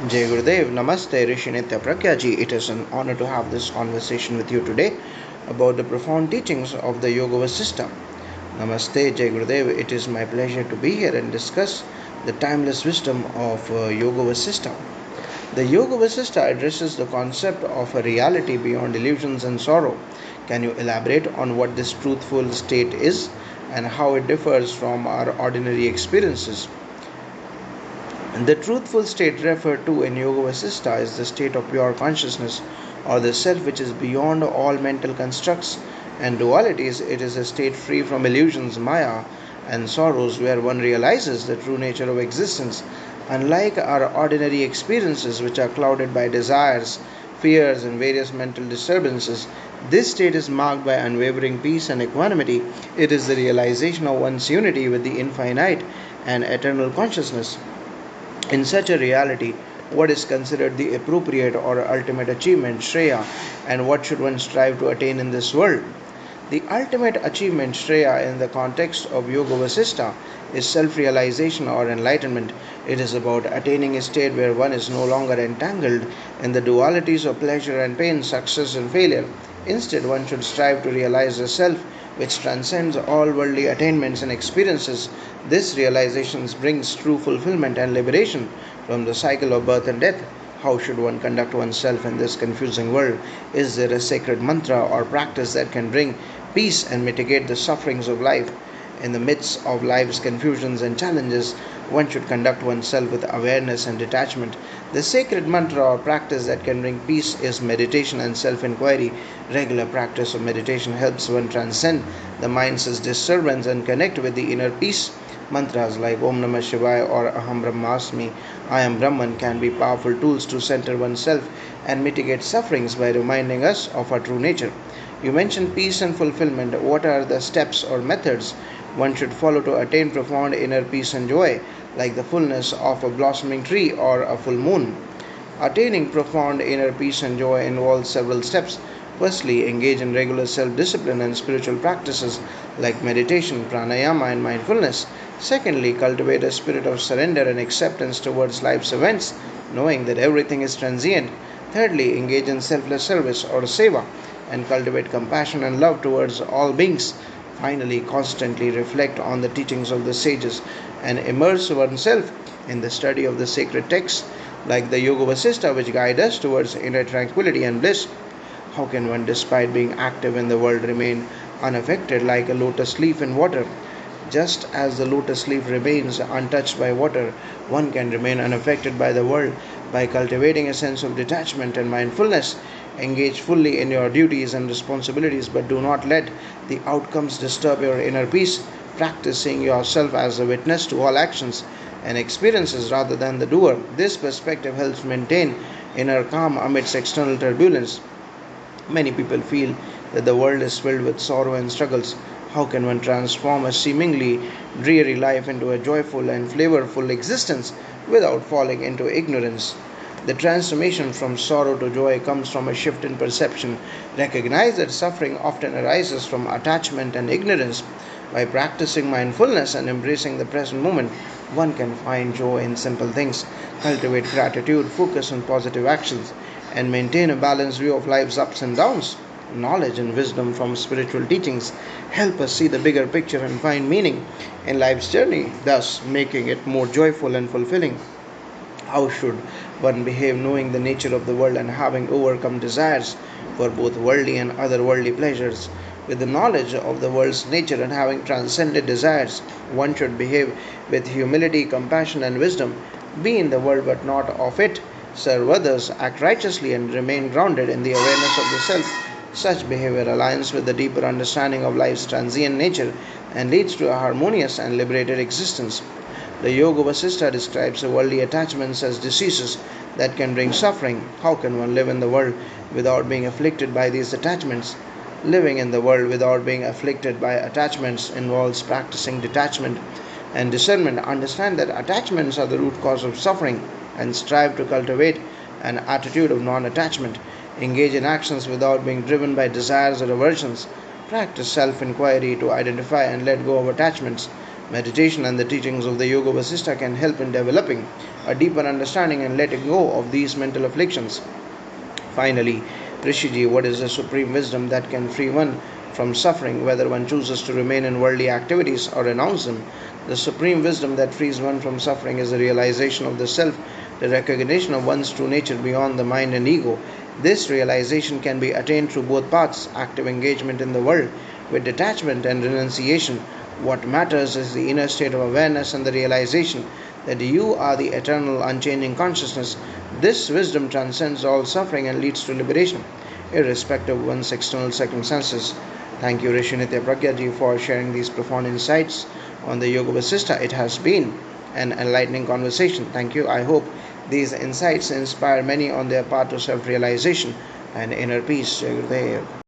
Jai Gurudev, Namaste, Rishi Nityapragyaji. It is an honor to have this conversation with you today about the profound teachings of the Yoga Vasistha. Namaste, Jai Gurudev. It is my pleasure to be here and discuss the timeless wisdom of Yoga Vasistha. The Yoga Vasistha addresses the concept of a reality beyond illusions and sorrow. Can you elaborate on what this truthful state is and how it differs from our ordinary experiences? The truthful state referred to in Yoga Vasistha is the state of pure consciousness or the self which is beyond all mental constructs and dualities. It is a state free from illusions, maya, and sorrows where one realizes the true nature of existence. Unlike our ordinary experiences, which are clouded by desires, fears, and various mental disturbances, this state is marked by unwavering peace and equanimity. It is the realization of one's unity with the infinite and eternal consciousness. In such a reality, what is considered the appropriate or ultimate achievement, Shreya, and what should one strive to attain in this world? The ultimate achievement, Shreya, in the context of Yoga Vasistha, is self realization or enlightenment. It is about attaining a state where one is no longer entangled in the dualities of pleasure and pain, success and failure. Instead, one should strive to realize a self which transcends all worldly attainments and experiences. This realization brings true fulfillment and liberation from the cycle of birth and death. How should one conduct oneself in this confusing world? Is there a sacred mantra or practice that can bring peace and mitigate the sufferings of life? In the midst of life's confusions and challenges, one should conduct oneself with awareness and detachment. The sacred mantra or practice that can bring peace is meditation and self inquiry. Regular practice of meditation helps one transcend the mind's disturbance and connect with the inner peace. Mantras like Om Namah Shivaya or Aham Brahmasmi, I am Brahman, can be powerful tools to center oneself and mitigate sufferings by reminding us of our true nature. You mentioned peace and fulfillment. What are the steps or methods one should follow to attain profound inner peace and joy, like the fullness of a blossoming tree or a full moon? Attaining profound inner peace and joy involves several steps. Firstly, engage in regular self discipline and spiritual practices like meditation, pranayama, and mindfulness. Secondly, cultivate a spirit of surrender and acceptance towards life's events, knowing that everything is transient. Thirdly, engage in selfless service or seva and cultivate compassion and love towards all beings. Finally, constantly reflect on the teachings of the sages and immerse oneself in the study of the sacred texts like the Yoga Vasistha, which guide us towards inner tranquility and bliss. How can one, despite being active in the world, remain unaffected like a lotus leaf in water? Just as the lotus leaf remains untouched by water, one can remain unaffected by the world by cultivating a sense of detachment and mindfulness. Engage fully in your duties and responsibilities, but do not let the outcomes disturb your inner peace. Practice seeing yourself as a witness to all actions and experiences rather than the doer. This perspective helps maintain inner calm amidst external turbulence. Many people feel that the world is filled with sorrow and struggles. How can one transform a seemingly dreary life into a joyful and flavorful existence without falling into ignorance? The transformation from sorrow to joy comes from a shift in perception. Recognize that suffering often arises from attachment and ignorance. By practicing mindfulness and embracing the present moment, one can find joy in simple things, cultivate gratitude, focus on positive actions, and maintain a balanced view of life's ups and downs. Knowledge and wisdom from spiritual teachings help us see the bigger picture and find meaning in life's journey, thus making it more joyful and fulfilling. How should one behave knowing the nature of the world and having overcome desires for both worldly and otherworldly pleasures? With the knowledge of the world's nature and having transcended desires, one should behave with humility, compassion, and wisdom. Be in the world but not of it. Serve others, act righteously, and remain grounded in the awareness of the self. Such behavior aligns with the deeper understanding of life's transient nature and leads to a harmonious and liberated existence. The Yoga Vasistha describes the worldly attachments as diseases that can bring suffering. How can one live in the world without being afflicted by these attachments? Living in the world without being afflicted by attachments involves practicing detachment and discernment. Understand that attachments are the root cause of suffering and strive to cultivate an attitude of non attachment. Engage in actions without being driven by desires or aversions. Practice self inquiry to identify and let go of attachments. Meditation and the teachings of the Yoga Vasistha can help in developing a deeper understanding and letting go of these mental afflictions. Finally, Rishi, what is the supreme wisdom that can free one from suffering, whether one chooses to remain in worldly activities or renounce them? The supreme wisdom that frees one from suffering is the realization of the self, the recognition of one's true nature beyond the mind and ego. This realization can be attained through both paths: active engagement in the world with detachment and renunciation. What matters is the inner state of awareness and the realization that you are the eternal, unchanging consciousness. This wisdom transcends all suffering and leads to liberation, irrespective of one's external circumstances. Thank you, Rishi Nityapragyaji, for sharing these profound insights on the Yoga Vasistha. It has been an enlightening conversation. Thank you. I hope these insights inspire many on their path to self realization and inner peace. Jai Gurudev.